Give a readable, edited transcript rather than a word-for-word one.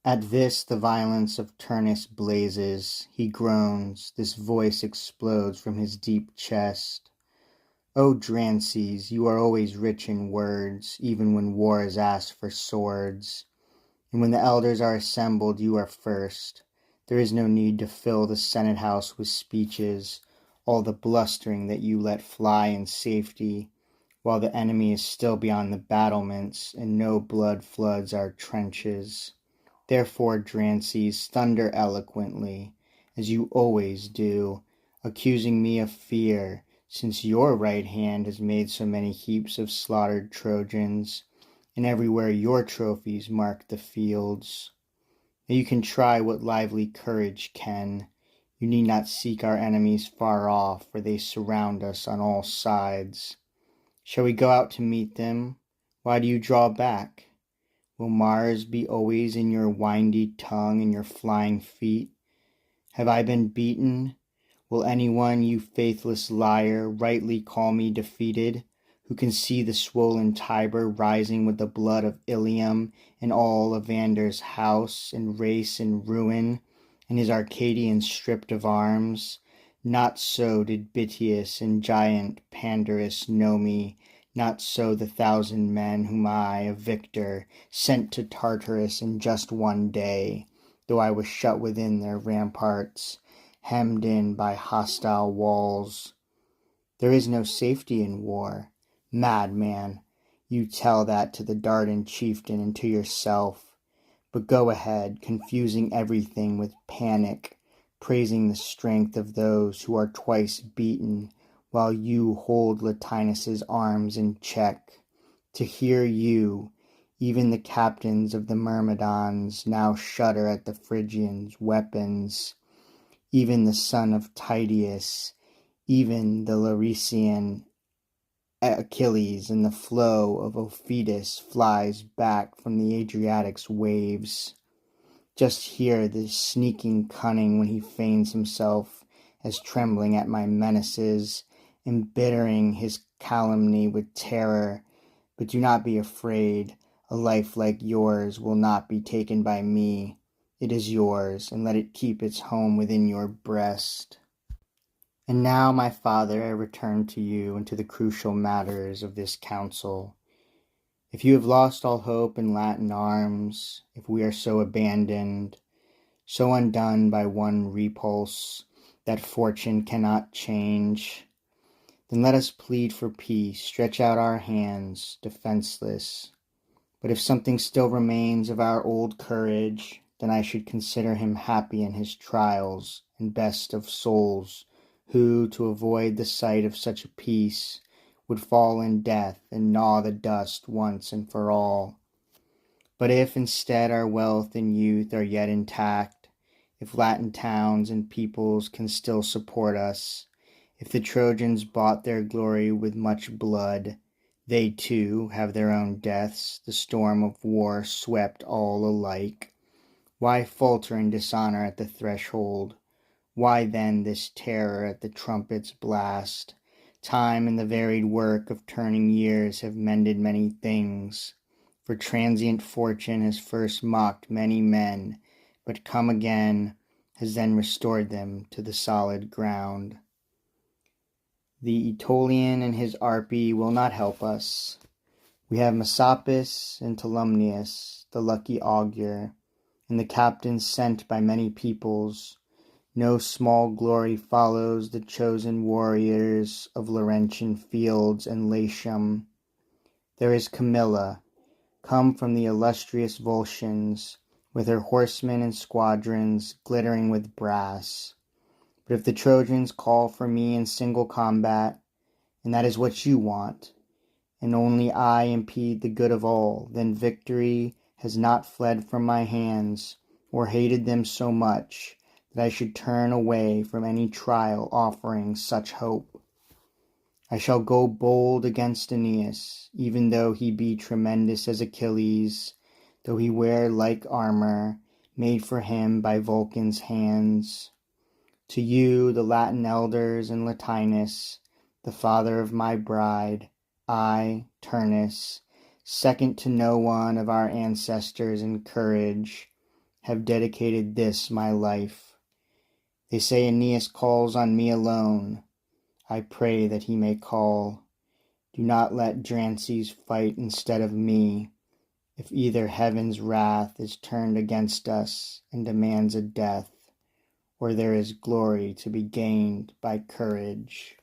At this the violence of Turnus blazes, he groans, this voice explodes from his deep chest. O Drances, you are always rich in words, even when war is asked for swords. And when the elders are assembled, you are first. There is no need to fill the Senate house with speeches, all the blustering that you let fly in safety, while the enemy is still beyond the battlements, and no blood floods our trenches. Therefore, Drances, thunder eloquently, as you always do, accusing me of fear, since your right hand has made so many heaps of slaughtered Trojans, and everywhere your trophies mark the fields. Now you can try what lively courage can. You need not seek our enemies far off, for they surround us on all sides. Shall we go out to meet them? Why do you draw back? Will Mars be always in your windy tongue and your flying feet? Have I been beaten? Will anyone, you faithless liar, rightly call me defeated, who can see the swollen Tiber rising with the blood of Ilium and all Evander's house and race in ruin, and his Arcadians stripped of arms? Not so did Bitias and giant Pandarus know me, not so the 1,000 men whom I, a victor, sent to Tartarus in just one day, though I was shut within their ramparts, hemmed in by hostile walls. There is no safety in war. Madman, you tell that to the Dardan chieftain and to yourself. But go ahead, confusing everything with panic, praising the strength of those who are twice beaten, while you hold Latinus's arms in check. To hear you, even the captains of the Myrmidons now shudder at the Phrygians' weapons. Even the son of Tydeus, even the Laricean Achilles in the flow of Ophitis flies back from the Adriatic's waves. Just hear the sneaking cunning when he feigns himself as trembling at my menaces, embittering his calumny with terror. But do not be afraid. A life like yours will not be taken by me. It is yours, and let it keep its home within your breast. And now, my father, I return to you and to the crucial matters of this council. If you have lost all hope in Latin arms, if we are so abandoned, so undone by one repulse that fortune cannot change, then let us plead for peace, stretch out our hands, defenseless. But if something still remains of our old courage, then I should consider him happy in his trials, and best of souls, who, to avoid the sight of such a peace, would fall in death and gnaw the dust once and for all. But if instead our wealth and youth are yet intact, if Latin towns and peoples can still support us, if the Trojans bought their glory with much blood, they too have their own deaths, the storm of war swept all alike. Why falter in dishonor at the threshold? Why then this terror at the trumpet's blast? Time and the varied work of turning years have mended many things, for transient fortune has first mocked many men, but come again, has then restored them to the solid ground. The Aetolian and his Arpi will not help us. We have Messapus and Tolumnius, the lucky augur, and the captains sent by many peoples. No small glory follows the chosen warriors of Laurentian fields and Latium. There is Camilla, come from the illustrious Volscians, with her horsemen and squadrons glittering with brass. But if the Trojans call for me in single combat, and that is what you want, and only I impede the good of all, then victory has not fled from my hands, or hated them so much, that I should turn away from any trial offering such hope. I shall go bold against Aeneas, even though he be tremendous as Achilles, though he wear like armor, made for him by Vulcan's hands. To you, the Latin elders and Latinus, the father of my bride, I, Turnus, second to no one of our ancestors in courage, have dedicated this my life. They say Aeneas calls on me alone. I pray that he may call. Do not let Drances fight instead of me, if either heaven's wrath is turned against us and demands a death, or there is glory to be gained by courage.